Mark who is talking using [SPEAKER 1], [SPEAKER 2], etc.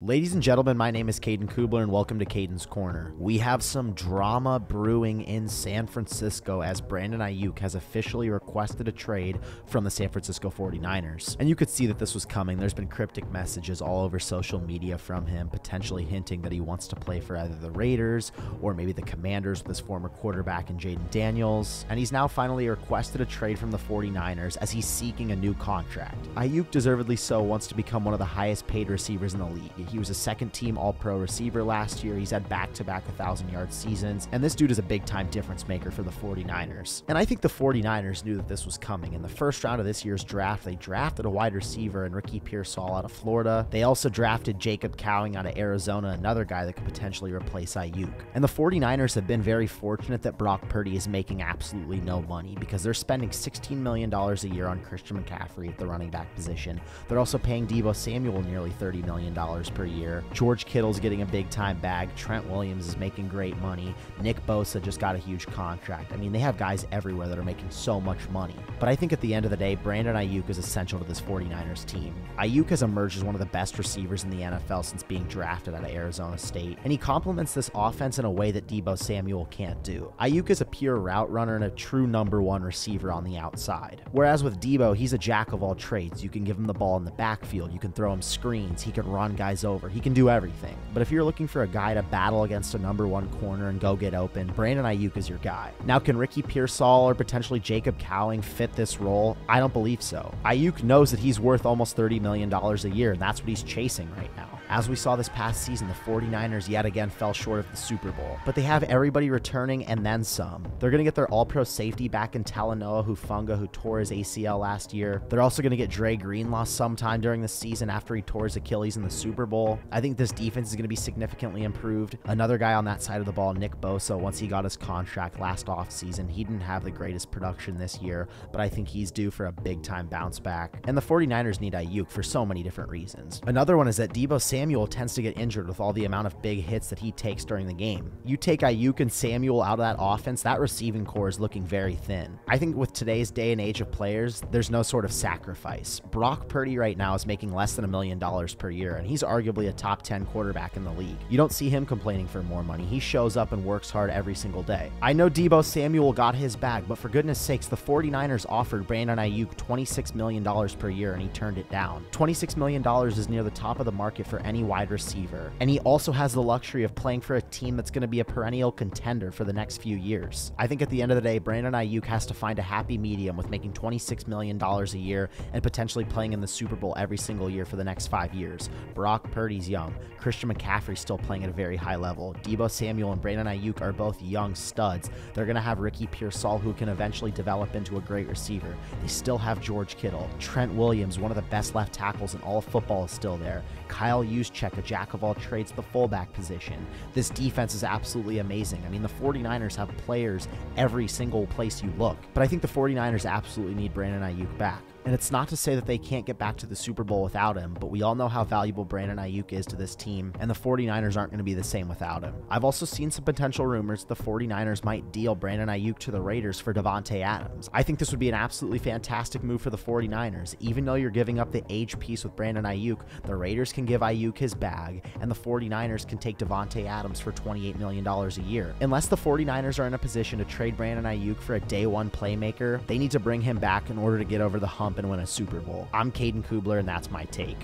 [SPEAKER 1] Ladies and gentlemen, my name is Caden Kubler and welcome to Caden's Corner. We have some drama brewing in San Francisco as Brandon Aiyuk has officially requested a trade from the San Francisco 49ers. And you could see that this was coming. There's been cryptic messages all over social media from him, potentially hinting that he wants to play for either the Raiders or maybe the Commanders with his former quarterback in Jaden Daniels. And he's now finally requested a trade from the 49ers as he's seeking a new contract. Aiyuk, deservedly so, wants to become one of the highest paid receivers in the league. He was a second-team All-Pro receiver last year. He's had back-to-back 1,000-yard seasons, and this dude is a big-time difference maker for the 49ers. And I think the 49ers knew that this was coming. In the first round of this year's draft, they drafted a wide receiver in Ricky Pearsall out of Florida. They also drafted Jacob Cowing out of Arizona, another guy that could potentially replace Aiyuk. And the 49ers have been very fortunate that Brock Purdy is making absolutely no money because they're spending $16 million a year on Christian McCaffrey at the running back position. They're also paying Deebo Samuel nearly $30 million per year. George Kittle's getting a big-time bag. Trent Williams is making great money. Nick Bosa just got a huge contract. I mean, they have guys everywhere that are making so much money. But I think at the end of the day, Brandon Aiyuk is essential to this 49ers team. Aiyuk has emerged as one of the best receivers in the NFL since being drafted out of Arizona State, and he complements this offense in a way that Deebo Samuel can't do. Aiyuk is a pure route runner and a true number one receiver on the outside. Whereas with Deebo, he's a jack of all trades. You can give him the ball in the backfield. You can throw him screens. He can run guys over. He can do everything. But if you're looking for a guy to battle against a number one corner and go get open, Brandon Aiyuk is your guy. Now, can Ricky Pearsall or potentially Jacob Cowing fit this role? I don't believe so. Aiyuk knows that he's worth almost $30 million a year, and that's what he's chasing right now. As we saw this past season, the 49ers yet again fell short of the Super Bowl. But they have everybody returning and then some. They're going to get their all-pro safety back in Talanoa Hufanga, who tore his ACL last year. They're also going to get Dre Greenlaw sometime during the season after he tore his Achilles in the Super Bowl. I think this defense is going to be significantly improved. Another guy on that side of the ball, Nick Bosa, once he got his contract last offseason, he didn't have the greatest production this year, but I think he's due for a big-time bounce back. And the 49ers need Aiyuk for so many different reasons. Another one is that Deebo Samuel tends to get injured with all the amount of big hits that he takes during the game. You take Aiyuk and Samuel out of that offense, that receiving core is looking very thin. I think with today's day and age of players, there's no sort of sacrifice. Brock Purdy right now is making less than $1 million per year, and he's arguably a top 10 quarterback in the league. You don't see him complaining for more money. He shows up and works hard every single day. I know Deebo Samuel got his bag, but for goodness sakes, the 49ers offered Brandon Aiyuk $26 million per year, and he turned it down. $26 million is near the top of the market for any wide receiver, and he also has the luxury of playing for a team that's going to be a perennial contender for the next few years. I think at the end of the day, Brandon Aiyuk has to find a happy medium with making $26 million a year and potentially playing in the Super Bowl every single year for the next 5 years. Brock Purdy's young. Christian McCaffrey's still playing at a very high level. Deebo Samuel and Brandon Aiyuk are both young studs. They're going to have Ricky Pearsall, who can eventually develop into a great receiver. They still have George Kittle. Trent Williams, one of the best left tackles in all of football, is still there. Kyle Juszczyk, a jack of all trades, the fullback position. This defense is absolutely amazing. I mean, the 49ers have players every single place you look. But I think the 49ers absolutely need Brandon Aiyuk back. And it's not to say that they can't get back to the Super Bowl without him, but we all know how valuable Brandon Aiyuk is to this team, and the 49ers aren't going to be the same without him. I've also seen some potential rumors the 49ers might deal Brandon Aiyuk to the Raiders for Davante Adams. I think this would be an absolutely fantastic move for the 49ers. Even though you're giving up the age piece with Brandon Aiyuk, the Raiders can give Aiyuk his bag, and the 49ers can take Davante Adams for $28 million a year. Unless the 49ers are in a position to trade Brandon Aiyuk for a day one playmaker, they need to bring him back in order to get over the hump and win a Super Bowl. I'm Caden Kubler, and that's my take.